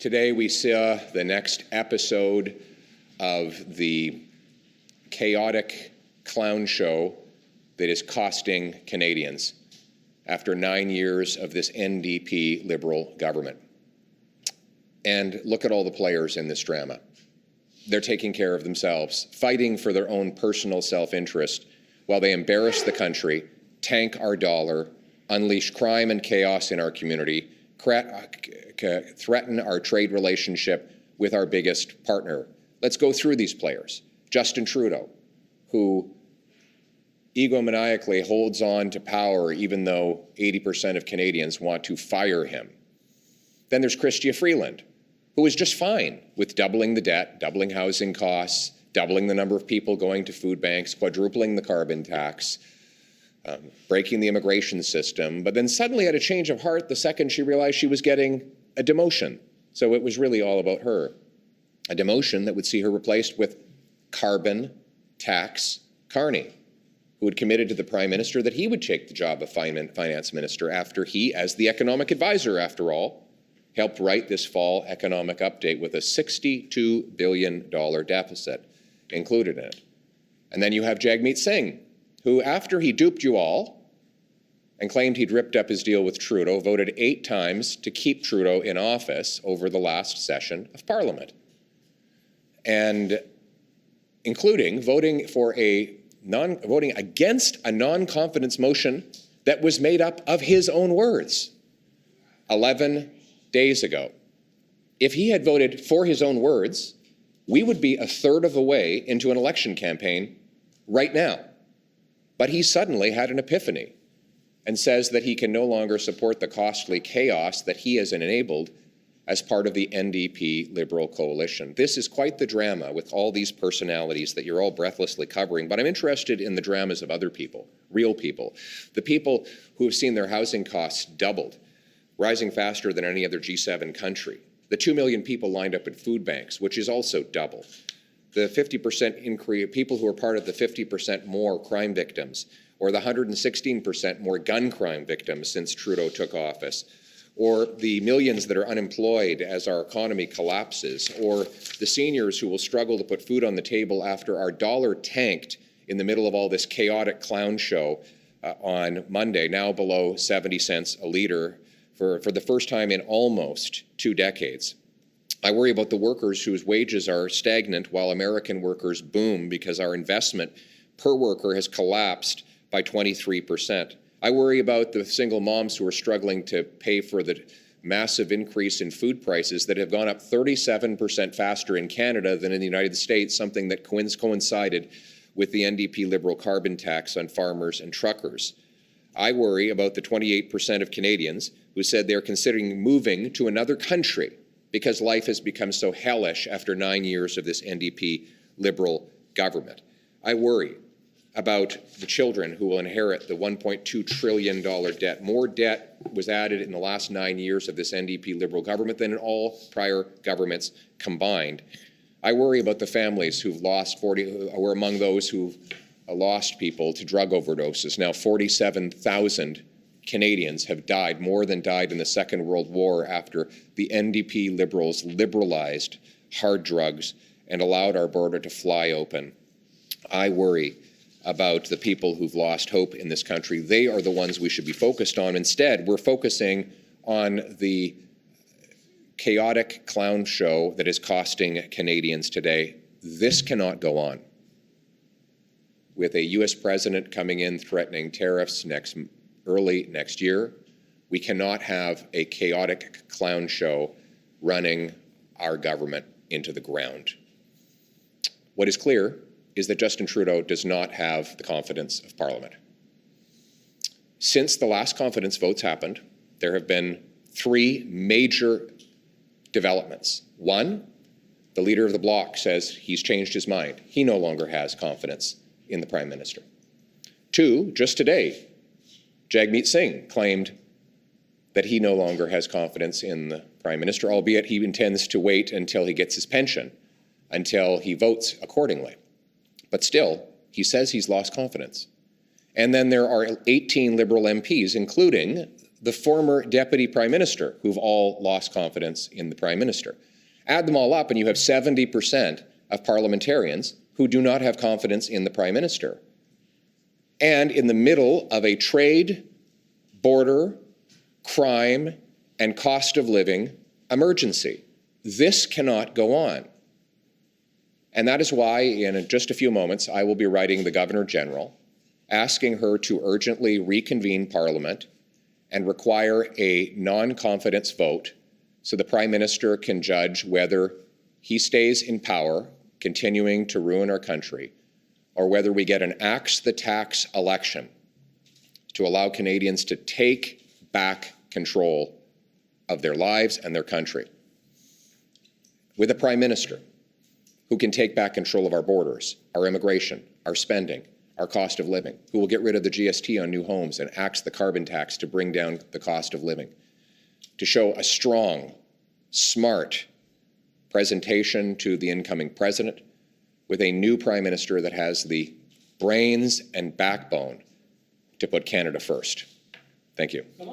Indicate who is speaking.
Speaker 1: Today we saw the next episode of the chaotic clown show that is costing Canadians after 9 years of this NDP Liberal government. And look at all the players in this drama. They're taking care of themselves, fighting for their own personal self-interest while they embarrass the country, tank our dollar, unleash crime and chaos in our community, threaten our trade relationship with our biggest partner. Let's go through these players. Justin Trudeau, who egomaniacally holds on to power even though 80% of Canadians want to fire him. Then there's Chrystia Freeland, who is just fine with doubling the debt, doubling housing costs, doubling the number of people going to food banks, quadrupling the carbon tax, breaking the immigration system, but then suddenly had a change of heart the second she realized she was getting a demotion. So it was really all about her. A demotion that would see her replaced with carbon tax Carney, who had committed to the Prime Minister that he would take the job of Finance Minister after he, as the economic advisor after all, helped write this fall economic update with a $62 billion deficit included in it. And then you have Jagmeet Singh, who, after he duped you all and claimed he'd ripped up his deal with Trudeau, voted 8 times to keep Trudeau in office over the last session of Parliament, and including voting against a non-confidence motion that was made up of his own words 11 days ago. If he had voted for his own words, we would be a third of the way into an election campaign right now. But he suddenly had an epiphany and says that he can no longer support the costly chaos that he has enabled as part of the NDP Liberal coalition. This is quite the drama with all these personalities that you're all breathlessly covering, but I'm interested in the dramas of other people, real people, the people who have seen their housing costs doubled, rising faster than any other G7 country, the 2 million people lined up at food banks, which is also double, the 50% increase, people who are part of the 50% more crime victims, or the 116% more gun crime victims since Trudeau took office, or the millions that are unemployed as our economy collapses, or the seniors who will struggle to put food on the table after our dollar tanked in the middle of all this chaotic clown show on Monday, now below 70 cents a litre for the first time in almost 2 decades. I worry about the workers whose wages are stagnant while American workers boom because our investment per worker has collapsed by 23%. I worry about the single moms who are struggling to pay for the massive increase in food prices that have gone up 37% faster in Canada than in the United States, something that coincided with the NDP Liberal carbon tax on farmers and truckers. I worry about the 28% of Canadians who said they're considering moving to another country because life has become so hellish after 9 years of this NDP Liberal government. I worry about the children who will inherit the $1.2 trillion debt. More debt was added in the last 9 years of this NDP Liberal government than in all prior governments combined. I worry about the families who've lost were among those who've lost people to drug overdoses. Now 47,000 Canadians have died, more than died in the Second World War after the NDP Liberals liberalized hard drugs and allowed our border to fly open. I worry about the people who've lost hope in this country. They are the ones we should be focused on. Instead, we're focusing on the chaotic clown show that is costing Canadians today. This cannot go on. With a U.S. president coming in threatening tariffs early next year, we cannot have a chaotic clown show running our government into the ground. What is clear is that Justin Trudeau does not have the confidence of Parliament. Since the last confidence votes happened, there have been 3 major developments. 1, the leader of the Bloc says he's changed his mind. He no longer has confidence in the Prime Minister. 2, just today, Jagmeet Singh claimed that he no longer has confidence in the Prime Minister, albeit he intends to wait until he gets his pension, until he votes accordingly. But still, he says he's lost confidence. And then there are 18 Liberal MPs, including the former deputy prime minister, who've all lost confidence in the prime minister. Add them all up and you have 70% of parliamentarians who do not have confidence in the prime minister. And in the middle of a trade, border, crime, and cost of living emergency. This cannot go on. And that is why, in just a few moments, I will be writing the Governor General, asking her to urgently reconvene Parliament and require a non-confidence vote so the Prime Minister can judge whether he stays in power, continuing to ruin our country, or whether we get an axe the tax election to allow Canadians to take back control of their lives and their country. With a Prime Minister who can take back control of our borders, our immigration, our spending, our cost of living, who will get rid of the GST on new homes and axe the carbon tax to bring down the cost of living, to show a strong, smart presentation to the incoming president with a new Prime Minister that has the brains and backbone to put Canada first. Thank you.